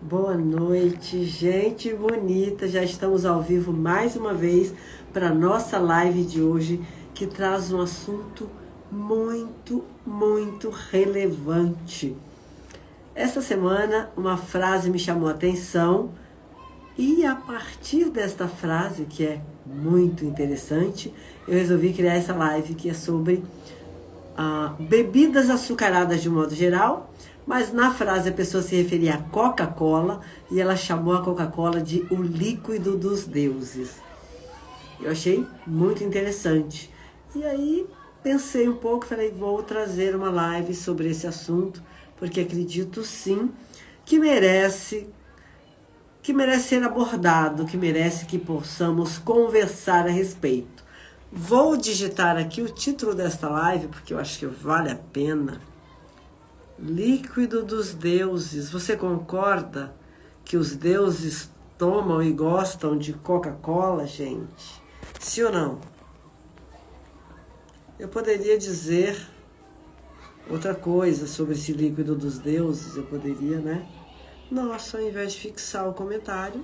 Boa noite, gente bonita. Já estamos ao vivo mais uma vez para a nossa live de hoje, que traz um assunto muito relevante. Esta semana, uma frase me chamou a atenção e a partir desta frase, que é muito interessante, eu resolvi criar essa live que é sobre bebidas açucaradas de um modo geral. Mas na frase a pessoa se referia a Coca-Cola e ela chamou a Coca-Cola de o líquido dos deuses. Eu achei muito interessante. E aí pensei um pouco, falei, vou trazer uma live sobre esse assunto, porque acredito sim que merece ser abordado, que merece que possamos conversar a respeito. Vou digitar aqui o título desta live, porque eu acho que vale a pena. Líquido dos deuses. Você concorda que os deuses tomam e gostam de Coca-Cola, gente? Sim ou não? Eu poderia dizer outra coisa sobre esse líquido dos deuses. Eu poderia, né? Nossa, ao invés de fixar o comentário,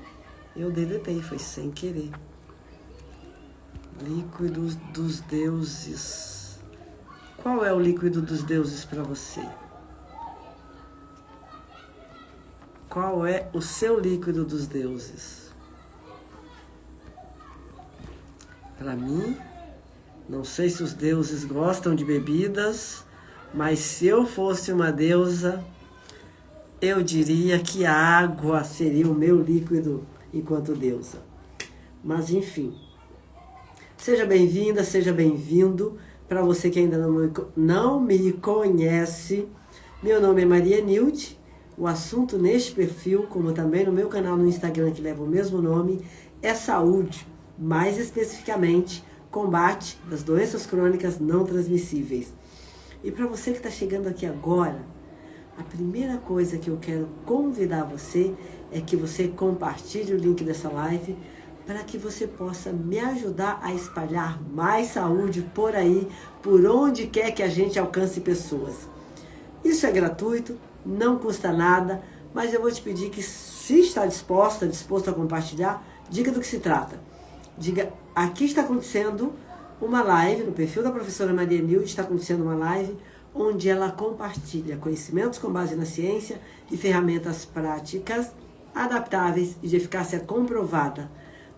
eu deletei, foi sem querer. Líquido dos deuses. Qual é o líquido dos deuses para você? Qual é o seu líquido dos deuses? Para mim, não sei se os deuses gostam de bebidas, mas se eu fosse uma deusa, eu diria que a água seria o meu líquido enquanto deusa. Mas enfim, seja bem-vinda, seja bem-vindo. Para você que ainda não me conhece, meu nome é Maria Nilde. O assunto neste perfil, como também no meu canal no Instagram, que leva o mesmo nome, é saúde, mais especificamente, combate das doenças crônicas não transmissíveis. E para você que está chegando aqui agora, a primeira coisa que eu quero convidar você é que você compartilhe o link dessa live para que você possa me ajudar a espalhar mais saúde por aí, por onde quer que a gente alcance pessoas. Isso é gratuito, não custa nada, mas eu vou te pedir que, se está disposto a compartilhar, diga do que se trata. Diga, aqui está acontecendo uma live, no perfil da professora Maria Nilde, está acontecendo uma live onde ela compartilha conhecimentos com base na ciência e ferramentas práticas, adaptáveis e de eficácia comprovada,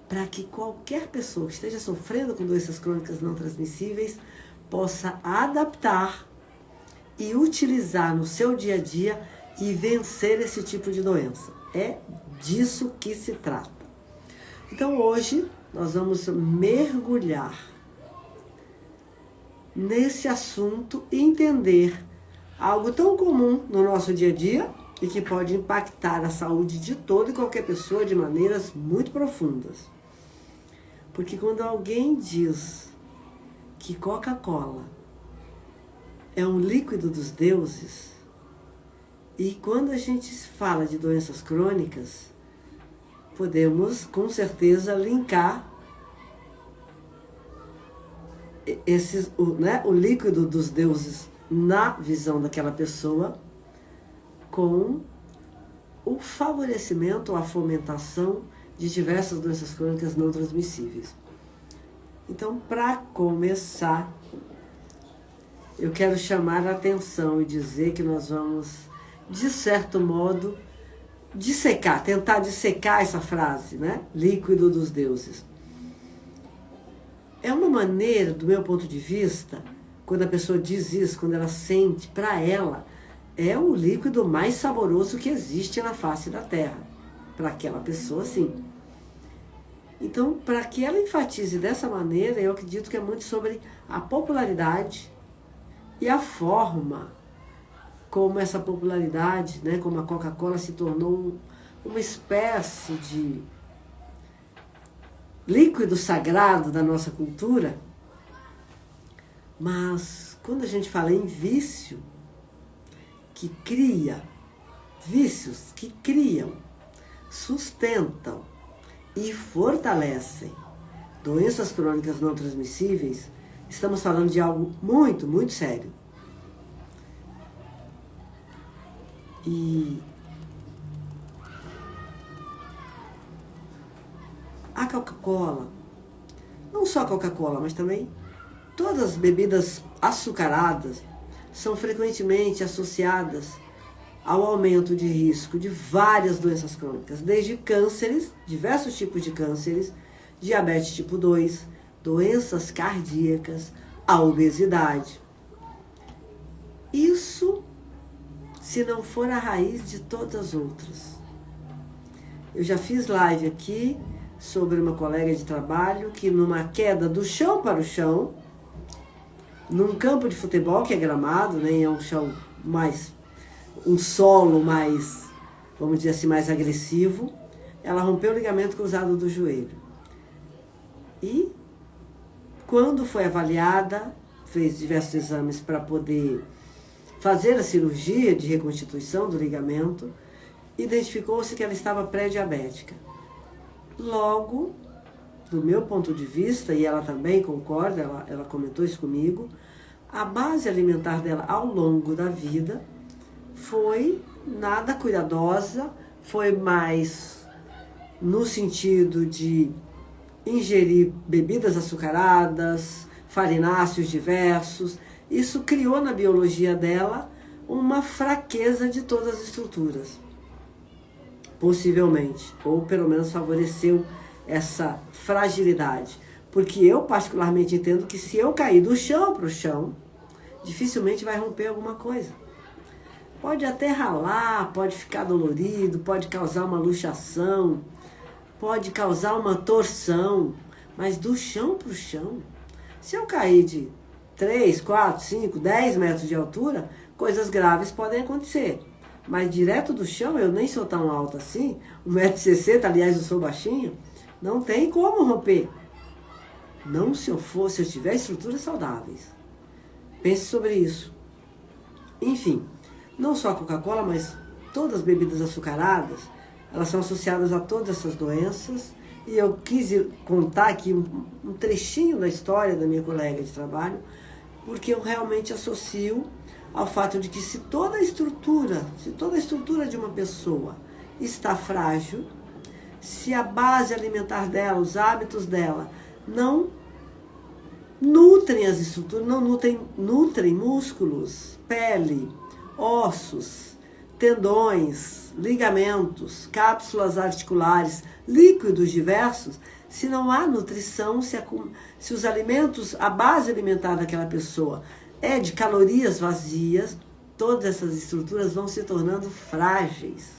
para que qualquer pessoa que esteja sofrendo com doenças crônicas não transmissíveis possa adaptar e utilizar no seu dia a dia e vencer esse tipo de doença. É disso que se trata. Então hoje nós vamos mergulhar nesse assunto e entender algo tão comum no nosso dia a dia e que pode impactar a saúde de toda e qualquer pessoa de maneiras muito profundas. Porque quando alguém diz que Coca-Cola é um líquido dos deuses, e quando a gente fala de doenças crônicas, podemos com certeza linkar o líquido dos deuses na visão daquela pessoa com o favorecimento, a fomentação de diversas doenças crônicas não transmissíveis. Então, para começar, eu quero chamar a atenção e dizer que nós vamos, de certo modo, tentar dissecar essa frase, né? Líquido dos deuses. É uma maneira, do meu ponto de vista, quando a pessoa diz isso, quando ela sente, para ela, é o líquido mais saboroso que existe na face da Terra. Para aquela pessoa, sim. Então, para que ela enfatize dessa maneira, eu acredito que é muito sobre a popularidade e a forma como essa popularidade, né, como a Coca-Cola se tornou uma espécie de líquido sagrado da nossa cultura. Mas quando a gente fala em vício, vícios que criam, sustentam e fortalecem doenças crônicas não transmissíveis, estamos falando de algo muito sério. E A Coca-Cola, não só a Coca-Cola, mas também todas as bebidas açucaradas são frequentemente associadas ao aumento de risco de várias doenças crônicas, desde cânceres, diversos tipos de cânceres, diabetes tipo 2, doenças cardíacas, a obesidade. Isso se não for a raiz de todas as outras. Eu já fiz live aqui sobre uma colega de trabalho que numa queda do chão para o chão, num campo de futebol que é gramado, né, é um chão mais, um solo mais, vamos dizer assim, mais agressivo, ela rompeu o ligamento cruzado do joelho. E quando foi avaliada, fez diversos exames para poder fazer a cirurgia de reconstituição do ligamento, identificou-se que ela estava pré-diabética. Logo, do meu ponto de vista, e ela também concorda, ela comentou isso comigo, a base alimentar dela ao longo da vida foi nada cuidadosa, foi mais no sentido de ingerir bebidas açucaradas, farináceos diversos. Isso criou na biologia dela uma fraqueza de todas as estruturas, possivelmente, ou pelo menos favoreceu essa fragilidade. Porque eu particularmente entendo que se eu cair do chão para o chão, dificilmente vai romper alguma coisa. Pode até ralar, pode ficar dolorido, pode causar uma luxação, pode causar uma torção, mas do chão para o chão, se eu cair de 3, 4, 5, 10 metros de altura, coisas graves podem acontecer. Mas direto do chão, eu nem sou tão alto assim, 1,60 m, aliás, eu sou baixinho, não tem como romper. Não se eu tiver estruturas saudáveis. Pense sobre isso. Enfim, não só a Coca-Cola, mas todas as bebidas açucaradas, elas são associadas a todas essas doenças. E eu quis contar aqui um trechinho da história da minha colega de trabalho, porque eu realmente associo ao fato de que se toda a estrutura de uma pessoa está frágil, se a base alimentar dela, os hábitos dela, não nutrem as estruturas, não nutrem músculos, pele, ossos, tendões, ligamentos, cápsulas articulares, líquidos diversos, se não há nutrição, se os alimentos, a base alimentar daquela pessoa é de calorias vazias, todas essas estruturas vão se tornando frágeis,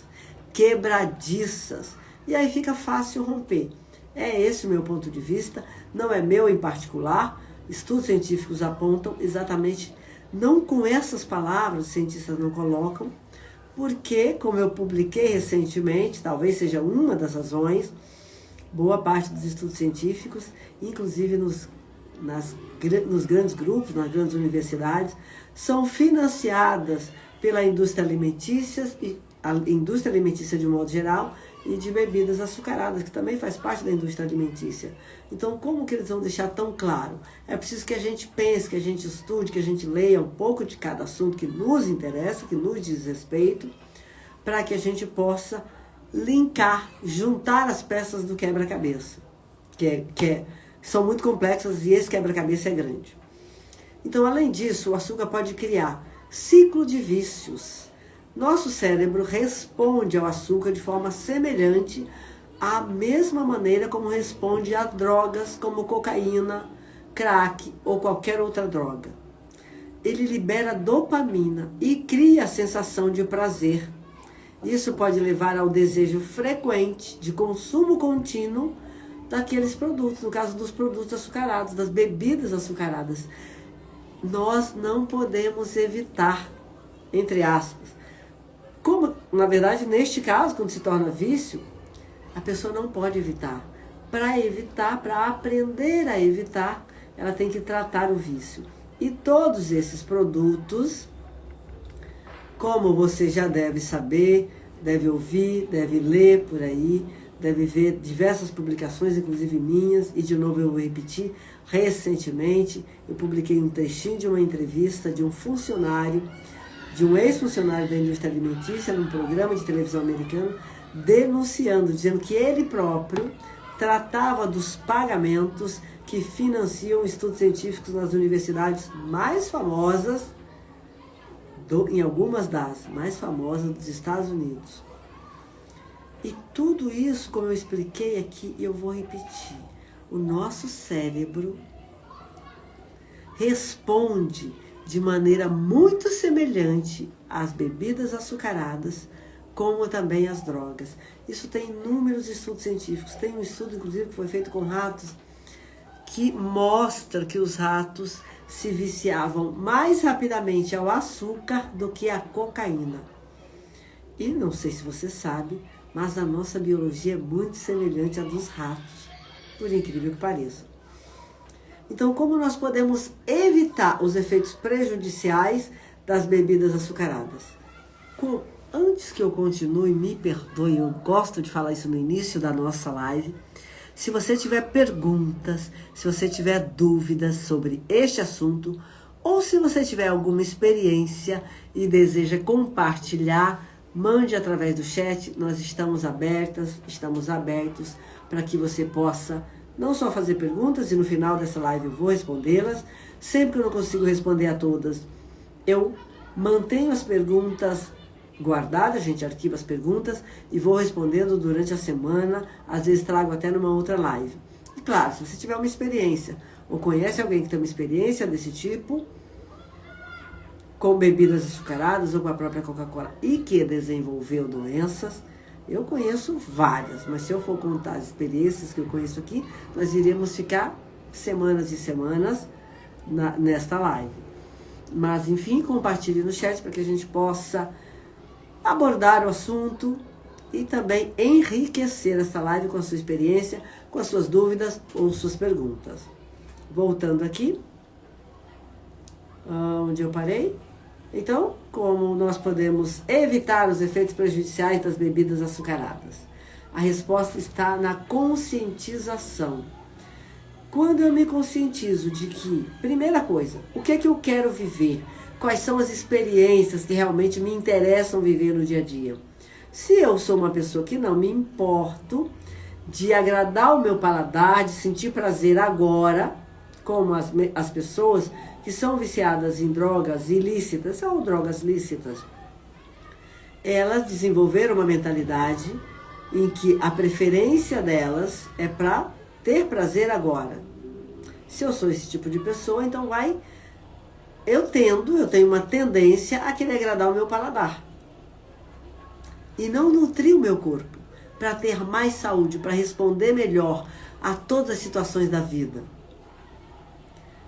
quebradiças, e aí fica fácil romper. É esse o meu ponto de vista, não é meu em particular, estudos científicos apontam exatamente, não com essas palavras, os cientistas não colocam, porque, como eu publiquei recentemente, talvez seja uma das razões, boa parte dos estudos científicos, inclusive nos grandes grupos, nas grandes universidades, são financiadas pela indústria alimentícia, e a indústria alimentícia de um modo geral, e de bebidas açucaradas, que também faz parte da indústria alimentícia. Então, como que eles vão deixar tão claro? É preciso que a gente pense, que a gente estude, que a gente leia um pouco de cada assunto que nos interessa, que nos diz respeito, para que a gente possa linkar, juntar as peças do quebra-cabeça, que são muito complexas e esse quebra-cabeça é grande. Então, além disso, o açúcar pode criar ciclo de vícios. Nosso cérebro responde ao açúcar de forma semelhante à mesma maneira como responde a drogas como cocaína, crack ou qualquer outra droga. Ele libera dopamina e cria a sensação de prazer. Isso pode levar ao desejo frequente de consumo contínuo daqueles produtos, no caso dos produtos açucarados, das bebidas açucaradas. Nós não podemos evitar, entre aspas. Como, na verdade, neste caso, quando se torna vício, a pessoa não pode evitar. Para evitar, para aprender a evitar, ela tem que tratar o vício. E todos esses produtos, como você já deve saber, deve ouvir, deve ler por aí, deve ver diversas publicações, inclusive minhas, e de novo eu vou repetir, recentemente eu publiquei um trechinho de uma entrevista de um funcionário, de um ex-funcionário da indústria alimentícia, num programa de televisão americano, denunciando, dizendo que ele próprio tratava dos pagamentos que financiam estudos científicos nas universidades mais famosas, em algumas das mais famosas dos Estados Unidos. E tudo isso, como eu expliquei aqui, eu vou repetir. O nosso cérebro responde de maneira muito semelhante às bebidas açucaradas, como também às drogas. Isso tem inúmeros estudos científicos. Tem um estudo, inclusive, que foi feito com ratos, que mostra que os ratos se viciavam mais rapidamente ao açúcar do que à cocaína. E não sei se você sabe, mas a nossa biologia é muito semelhante à dos ratos, por incrível que pareça. Então, como nós podemos evitar os efeitos prejudiciais das bebidas açucaradas? Antes que eu continue, me perdoe, eu gosto de falar isso no início da nossa live. Se você tiver perguntas, se você tiver dúvidas sobre este assunto, ou se você tiver alguma experiência e deseja compartilhar, mande através do chat. Nós estamos abertos para que você possa não só fazer perguntas, e no final dessa live eu vou respondê-las. Sempre que eu não consigo responder a todas, eu mantenho as perguntas guardadas, a gente arquiva as perguntas e vou respondendo durante a semana, às vezes trago até numa outra live. E claro, se você tiver uma experiência, ou conhece alguém que tem uma experiência desse tipo, com bebidas açucaradas ou com a própria Coca-Cola, e que desenvolveu doenças, eu conheço várias, mas se eu for contar as experiências que eu conheço aqui, nós iremos ficar semanas e semanas nesta live. Mas, enfim, compartilhe no chat para que a gente possa abordar o assunto e também enriquecer essa live com a sua experiência, com as suas dúvidas ou suas perguntas. Voltando aqui, onde eu parei. Então, como nós podemos evitar os efeitos prejudiciais das bebidas açucaradas? A resposta está na conscientização. Quando eu me conscientizo de que, primeira coisa, o que é que eu quero viver? Quais são as experiências que realmente me interessam viver no dia a dia? Se eu sou uma pessoa que não me importo de agradar o meu paladar, de sentir prazer agora, como as pessoas que são viciadas em drogas ilícitas, são drogas lícitas, elas desenvolveram uma mentalidade em que a preferência delas é para ter prazer agora. Se eu sou esse tipo de pessoa, então eu tenho uma tendência a querer agradar o meu paladar e não nutrir o meu corpo para ter mais saúde, para responder melhor a todas as situações da vida.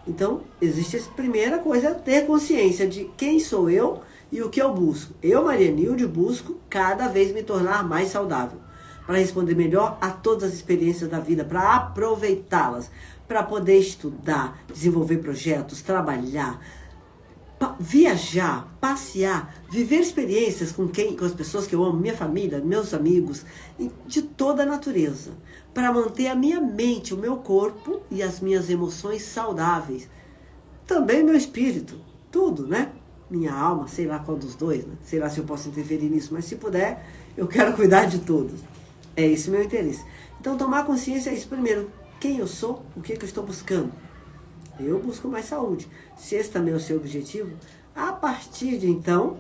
Então, existe essa primeira coisa, ter consciência de quem sou eu e o que eu busco. Eu, Maria Nilde, busco cada vez me tornar mais saudável, para responder melhor a todas as experiências da vida, para aproveitá-las, para poder estudar, desenvolver projetos, trabalhar, viajar, passear, viver experiências com as pessoas que eu amo, minha família, meus amigos, de toda a natureza, para manter a minha mente, o meu corpo e as minhas emoções saudáveis. Também meu espírito, tudo, né? Minha alma, sei lá qual dos dois, né? Sei lá se eu posso interferir nisso, mas se puder, eu quero cuidar de todos. É esse o meu interesse. Então, tomar consciência é isso. Primeiro, quem eu sou, o que eu estou buscando. Eu busco mais saúde. Se esse também é o seu objetivo, a partir de então,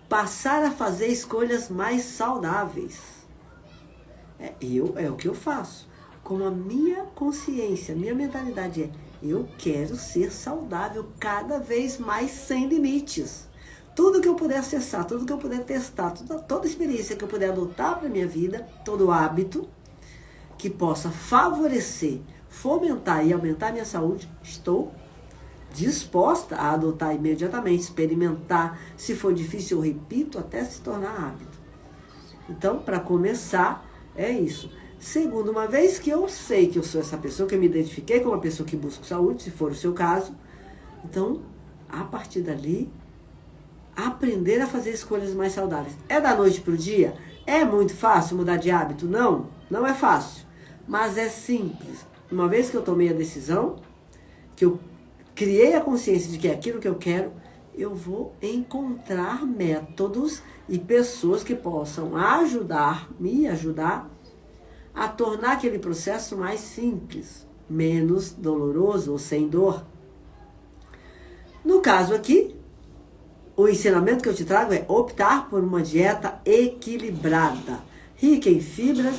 passar a fazer escolhas mais saudáveis. É o que eu faço. Como a minha consciência, a minha mentalidade eu quero ser saudável cada vez mais sem limites. Tudo que eu puder acessar, tudo que eu puder testar, toda experiência que eu puder adotar para a minha vida, todo hábito que possa favorecer, fomentar e aumentar a minha saúde, estou disposta a adotar imediatamente, experimentar. Se for difícil, eu repito até se tornar hábito. Então, para começar, é isso. Segundo, uma vez que eu sei que eu sou essa pessoa, que eu me identifiquei como uma pessoa que busca saúde, se for o seu caso, então, a partir dali, aprender a fazer escolhas mais saudáveis. É da noite para o dia? É muito fácil mudar de hábito? Não, não é fácil. Mas é simples. Uma vez que eu tomei a decisão, que eu criei a consciência de que é aquilo que eu quero, eu vou encontrar métodos e pessoas que possam me ajudar a tornar aquele processo mais simples, menos doloroso ou sem dor. No caso aqui, o ensinamento que eu te trago é optar por uma dieta equilibrada, rica em fibras,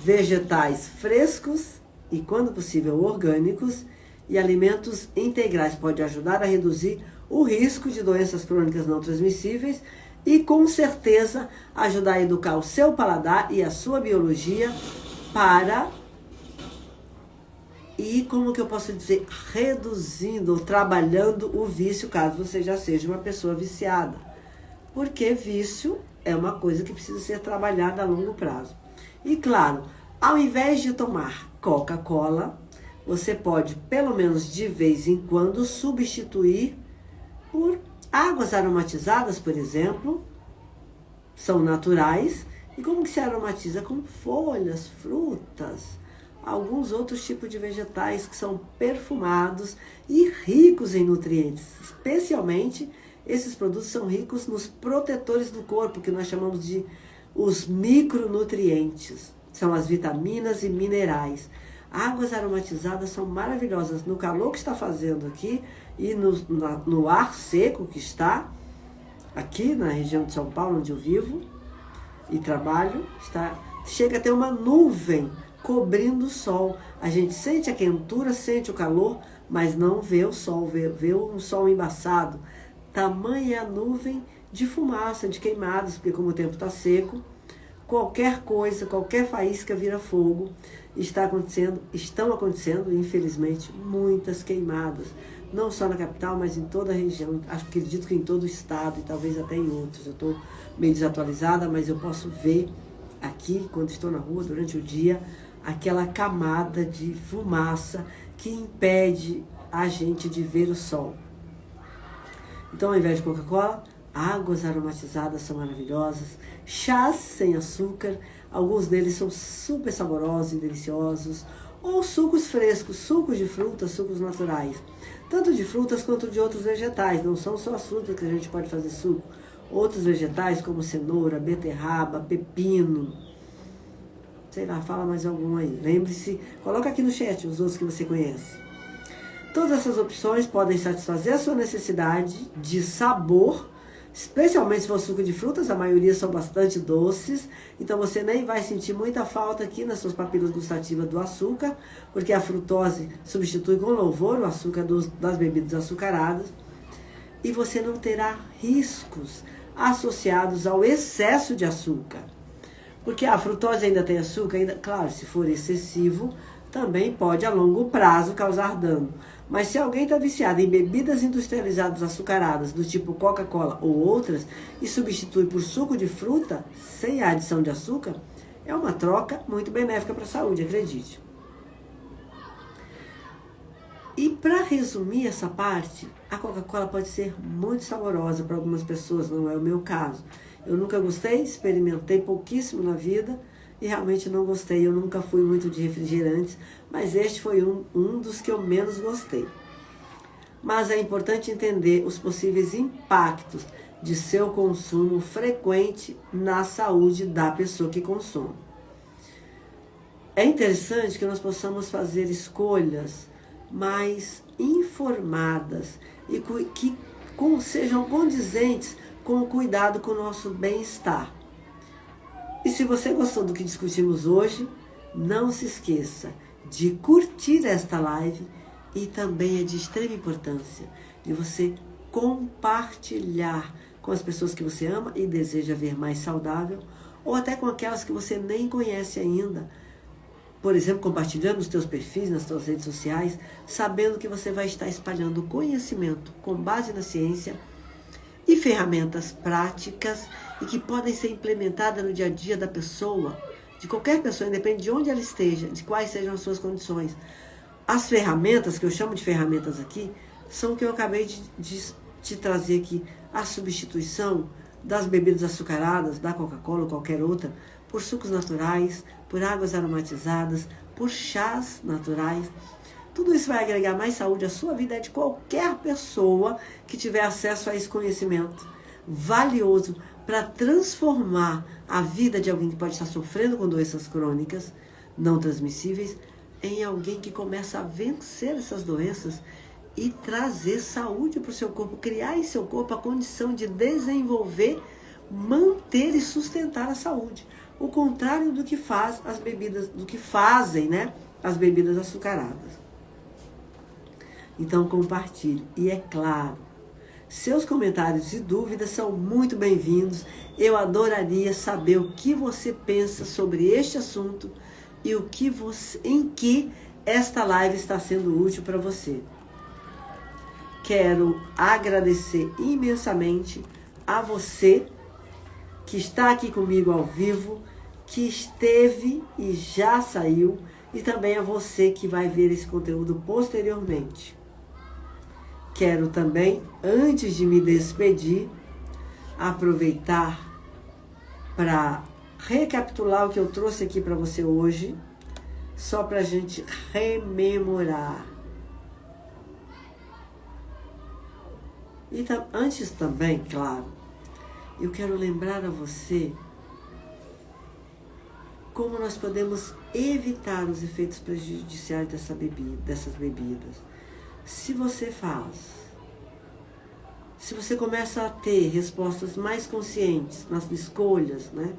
vegetais frescos e, quando possível, orgânicos, e alimentos integrais. Pode ajudar a reduzir o risco de doenças crônicas não transmissíveis e, com certeza, ajudar a educar o seu paladar e a sua biologia para ir, como que eu posso dizer, reduzindo ou trabalhando o vício, caso você já seja uma pessoa viciada. Porque vício é uma coisa que precisa ser trabalhada a longo prazo. E claro, ao invés de tomar Coca-Cola, você pode, pelo menos de vez em quando, substituir por águas aromatizadas, por exemplo. São naturais. E como que se aromatiza? Com folhas, frutas, alguns outros tipos de vegetais que são perfumados e ricos em nutrientes. Especialmente, esses produtos são ricos nos protetores do corpo, que nós chamamos de os micronutrientes. São as vitaminas e minerais. Águas aromatizadas são maravilhosas no calor que está fazendo aqui e no ar seco que está aqui na região de São Paulo, onde eu vivo e trabalho. Chega a ter uma nuvem cobrindo o sol. A gente sente a quentura, sente o calor, mas não vê o sol, vê um sol embaçado. Tamanha a nuvem de fumaça, de queimadas, porque como o tempo está seco, qualquer coisa, qualquer faísca vira fogo. Estão acontecendo, infelizmente, muitas queimadas. Não só na capital, mas em toda a região. Acredito que em todo o estado e talvez até em outros. Eu estou meio desatualizada, mas eu posso ver aqui, quando estou na rua, durante o dia, aquela camada de fumaça que impede a gente de ver o sol. Então, ao invés de Coca-Cola, águas aromatizadas são maravilhosas, chás sem açúcar, alguns deles são super saborosos e deliciosos, ou sucos frescos, sucos de frutas, sucos naturais, tanto de frutas quanto de outros vegetais. Não são só as frutas que a gente pode fazer suco, outros vegetais como cenoura, beterraba, pepino, sei lá, fala mais algum aí. Lembre-se, coloca aqui no chat os outros que você conhece. Todas essas opções podem satisfazer a sua necessidade de sabor, especialmente se for suco de frutas. A maioria são bastante doces, então você nem vai sentir muita falta aqui nas suas papilas gustativas do açúcar, porque a frutose substitui com louvor o açúcar das bebidas açucaradas, e você não terá riscos associados ao excesso de açúcar. Porque a frutose ainda tem açúcar, claro, se for excessivo, também pode a longo prazo causar dano. Mas se alguém está viciado em bebidas industrializadas açucaradas, do tipo Coca-Cola ou outras, e substitui por suco de fruta, sem a adição de açúcar, é uma troca muito benéfica para a saúde, acredite. E para resumir essa parte, a Coca-Cola pode ser muito saborosa para algumas pessoas, não é o meu caso. Eu nunca gostei, experimentei pouquíssimo na vida e realmente não gostei. Eu nunca fui muito de refrigerantes, mas este foi um dos que eu menos gostei. Mas é importante entender os possíveis impactos de seu consumo frequente na saúde da pessoa que consome. É interessante que nós possamos fazer escolhas mais informadas e que sejam condizentes com o cuidado com o nosso bem-estar. E se você gostou do que discutimos hoje, não se esqueça de curtir esta live, e também é de extrema importância de você compartilhar com as pessoas que você ama e deseja ver mais saudável, ou até com aquelas que você nem conhece ainda. Por exemplo, compartilhando nos teus perfis, nas tuas redes sociais, sabendo que você vai estar espalhando conhecimento com base na ciência e ferramentas práticas e que podem ser implementadas no dia a dia da pessoa, de qualquer pessoa, independente de onde ela esteja, de quais sejam as suas condições. As ferramentas, que eu chamo de ferramentas aqui, são o que eu acabei de te trazer aqui. A substituição das bebidas açucaradas, da Coca-Cola ou qualquer outra, por sucos naturais, por águas aromatizadas, por chás naturais. Tudo isso vai agregar mais saúde à sua vida, de qualquer pessoa que tiver acesso a esse conhecimento valioso para transformar a vida de alguém que pode estar sofrendo com doenças crônicas não transmissíveis em alguém que começa a vencer essas doenças e trazer saúde para o seu corpo, criar em seu corpo a condição de desenvolver, manter e sustentar a saúde. O contrário do que faz as bebidas, do que fazem, né, as bebidas açucaradas. Então compartilhe. E é claro, seus comentários e dúvidas são muito bem-vindos. Eu adoraria saber o que você pensa sobre este assunto e em que esta live está sendo útil para você. Quero agradecer imensamente a você que está aqui comigo ao vivo, que esteve e já saiu, e também a você que vai ver esse conteúdo posteriormente. Quero também, antes de me despedir, aproveitar para recapitular o que eu trouxe aqui para você hoje, só para a gente rememorar. E antes também, claro, eu quero lembrar a você como nós podemos evitar os efeitos prejudiciais dessas bebidas. Se você começa a ter respostas mais conscientes nas escolhas, né?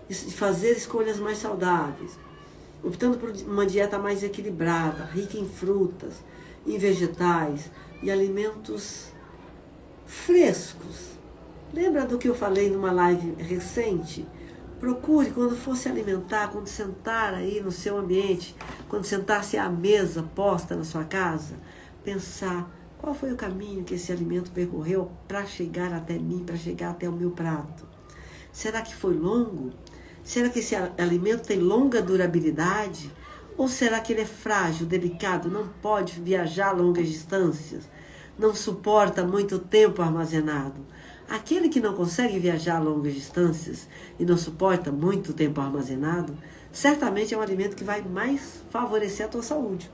E fazer escolhas mais saudáveis, optando por uma dieta mais equilibrada, rica em frutas, em vegetais e alimentos frescos. Lembra do que eu falei numa live recente? Procure, quando for se alimentar, quando sentar aí no seu ambiente, quando sentar-se à mesa posta na sua casa, pensar qual foi o caminho que esse alimento percorreu para chegar até mim, para chegar até o meu prato. Será que foi longo? Será que esse alimento tem longa durabilidade? Ou será que ele é frágil, delicado, não pode viajar longas distâncias? Não suporta muito tempo armazenado? Aquele que não consegue viajar longas distâncias e não suporta muito tempo armazenado, certamente é um alimento que vai mais favorecer a tua saúde.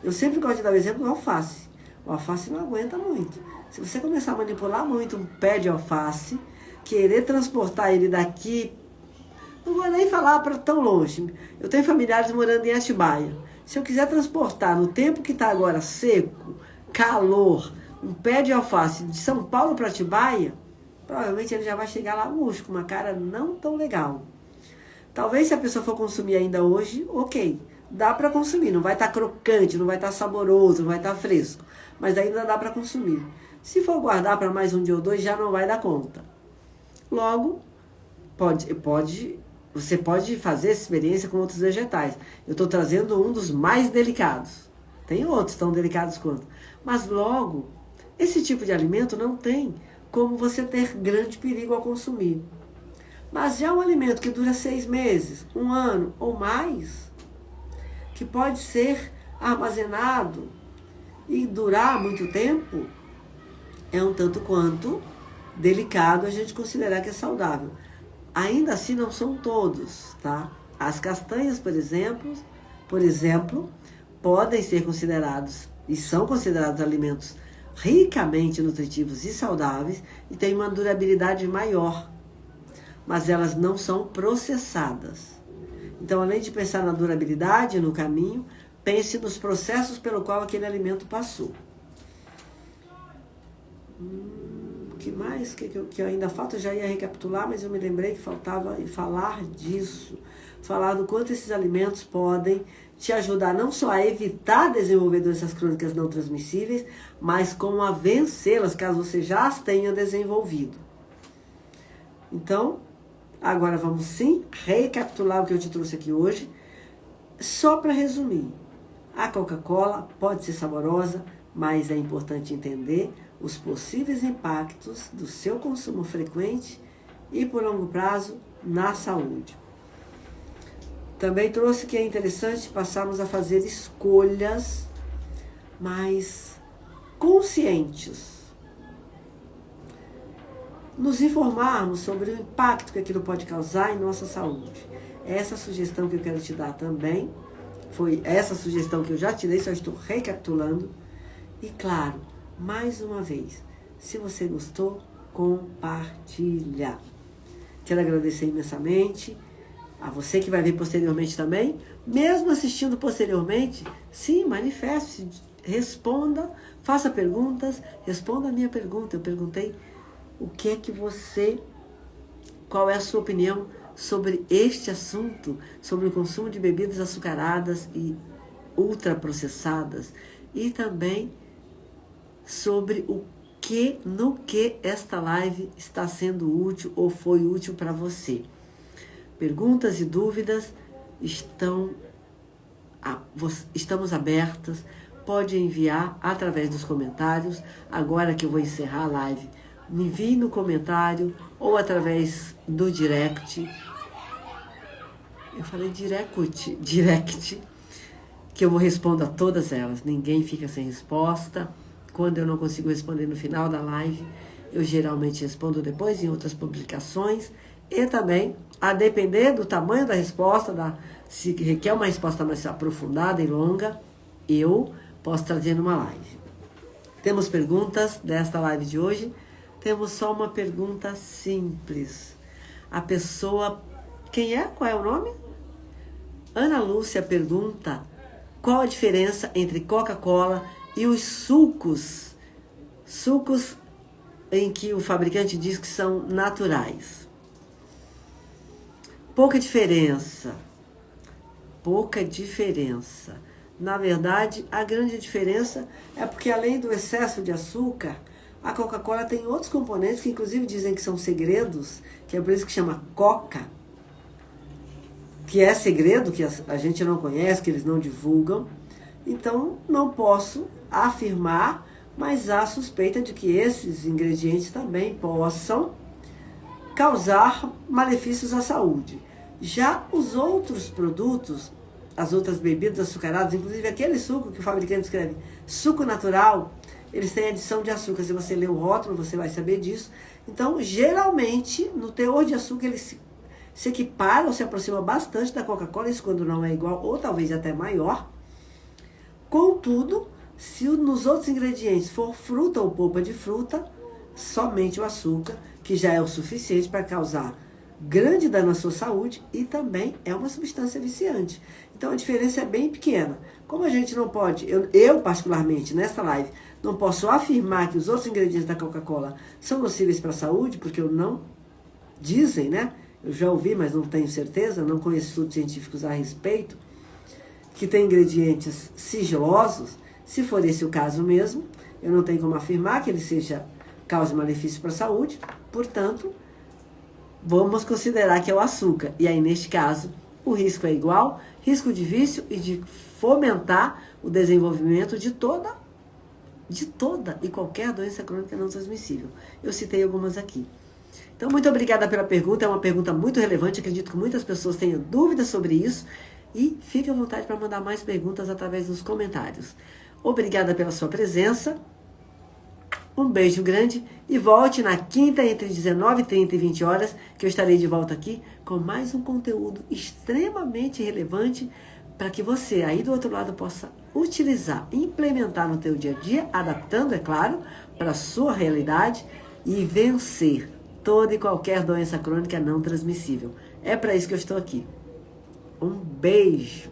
Eu sempre gosto de dar o exemplo do alface. O alface não aguenta muito. Se você começar a manipular muito um pé de alface, querer transportar ele daqui, não vou nem falar para tão longe. Eu tenho familiares morando em Atibaia. Se eu quiser transportar no tempo que está agora seco, calor, um pé de alface de São Paulo para Atibaia, provavelmente ele já vai chegar lá murcho, com uma cara não tão legal. Talvez se a pessoa for consumir ainda hoje, ok, dá para consumir, não vai estar crocante, não vai estar saboroso, não vai estar fresco, mas ainda dá para consumir. Se for guardar para mais um dia ou dois, já não vai dar conta. Logo, você pode fazer essa experiência com outros vegetais. Eu estou trazendo um dos mais delicados. Tem outros tão delicados quanto. Mas logo, esse tipo de alimento não tem como você ter grande perigo ao consumir. Mas já um alimento que dura 6 meses, 1 ano ou mais, que pode ser armazenado e durar muito tempo, é um tanto quanto delicado a gente considerar que é saudável. Ainda assim não são todos, tá? As castanhas, por exemplo, podem ser considerados e são considerados alimentos ricamente nutritivos e saudáveis e têm uma durabilidade maior, mas elas não são processadas. Então, além de pensar na durabilidade, no caminho, pense nos processos pelo qual aquele alimento passou. O que mais que ainda falta? Eu já ia recapitular, mas eu me lembrei que faltava falar disso. Falar do quanto esses alimentos podem te ajudar não só a evitar desenvolver doenças crônicas não transmissíveis, mas como a vencê-las, caso você já as tenha desenvolvido. Então, agora vamos sim recapitular o que eu te trouxe aqui hoje. Só para resumir, a Coca-Cola pode ser saborosa, mas é importante entender os possíveis impactos do seu consumo frequente e por longo prazo na saúde. Também trouxe que é interessante passarmos a fazer escolhas mais conscientes. Nos informarmos sobre o impacto que aquilo pode causar em nossa saúde. Essa sugestão que eu quero te dar também, foi essa sugestão que eu já te dei, só estou recapitulando. E claro, mais uma vez, se você gostou, compartilha. Quero agradecer imensamente A você que vai ver posteriormente também, mesmo assistindo posteriormente, sim, manifeste, responda, faça perguntas, responda a minha pergunta. Eu perguntei o que é que você, qual é a sua opinião sobre este assunto, sobre o consumo de bebidas açucaradas e ultraprocessadas, e também sobre no que esta live está sendo útil ou foi útil para você. Perguntas e dúvidas estamos abertas. Pode enviar através dos comentários. Agora que eu vou encerrar a live, me envie no comentário ou através do direct. Eu falei direct, que eu vou responder a todas elas. Ninguém fica sem resposta. Quando eu não consigo responder no final da live, eu geralmente respondo depois em outras publicações. E também, a depender do tamanho da resposta, se requer uma resposta mais aprofundada e longa, eu posso trazer numa live. Temos perguntas desta live de hoje? Temos só uma pergunta simples. A pessoa... Quem é? Qual é o nome? Ana Lúcia pergunta qual a diferença entre Coca-Cola e os sucos. Sucos em que o fabricante diz que são naturais. Pouca diferença. Na verdade, a grande diferença é porque além do excesso de açúcar, a Coca-Cola tem outros componentes que inclusive dizem que são segredos, que é por isso que chama Coca, que é segredo, que a gente não conhece, que eles não divulgam. Então, não posso afirmar, mas há suspeita de que esses ingredientes também possam causar malefícios à saúde. Já os outros produtos, as outras bebidas açucaradas, inclusive aquele suco que o fabricante escreve suco natural, eles têm adição de açúcar. Se você ler o rótulo, você vai saber disso. Então, geralmente, no teor de açúcar, eles se equipara ou se aproxima bastante da Coca-Cola, isso quando não é igual, ou talvez até maior. Contudo, se nos outros ingredientes for fruta ou polpa de fruta, somente o açúcar, que já é o suficiente para causar grande dano à sua saúde e também é uma substância viciante. Então a diferença é bem pequena. Como a gente não pode, eu particularmente, nesta live, não posso afirmar que os outros ingredientes da Coca-Cola são nocíveis para a saúde, porque eu não... Dizem, né? Eu já ouvi, mas não tenho certeza, não conheço estudos científicos a respeito, que tem ingredientes sigilosos. Se for esse o caso mesmo, eu não tenho como afirmar que ele cause malefício para a saúde, portanto, vamos considerar que é o açúcar. E aí, neste caso, o risco é igual, risco de vício e de fomentar o desenvolvimento de toda e qualquer doença crônica não transmissível. Eu citei algumas aqui. Então, muito obrigada pela pergunta, é uma pergunta muito relevante, acredito que muitas pessoas tenham dúvidas sobre isso, e fique à vontade para mandar mais perguntas através dos comentários. Obrigada pela sua presença, um beijo grande e volte na quinta entre 19h30 e 20 horas, que eu estarei de volta aqui com mais um conteúdo extremamente relevante para que você aí do outro lado possa utilizar, implementar no teu dia a dia, adaptando, é claro, para a sua realidade e vencer toda e qualquer doença crônica não transmissível. É para isso que eu estou aqui. Um beijo!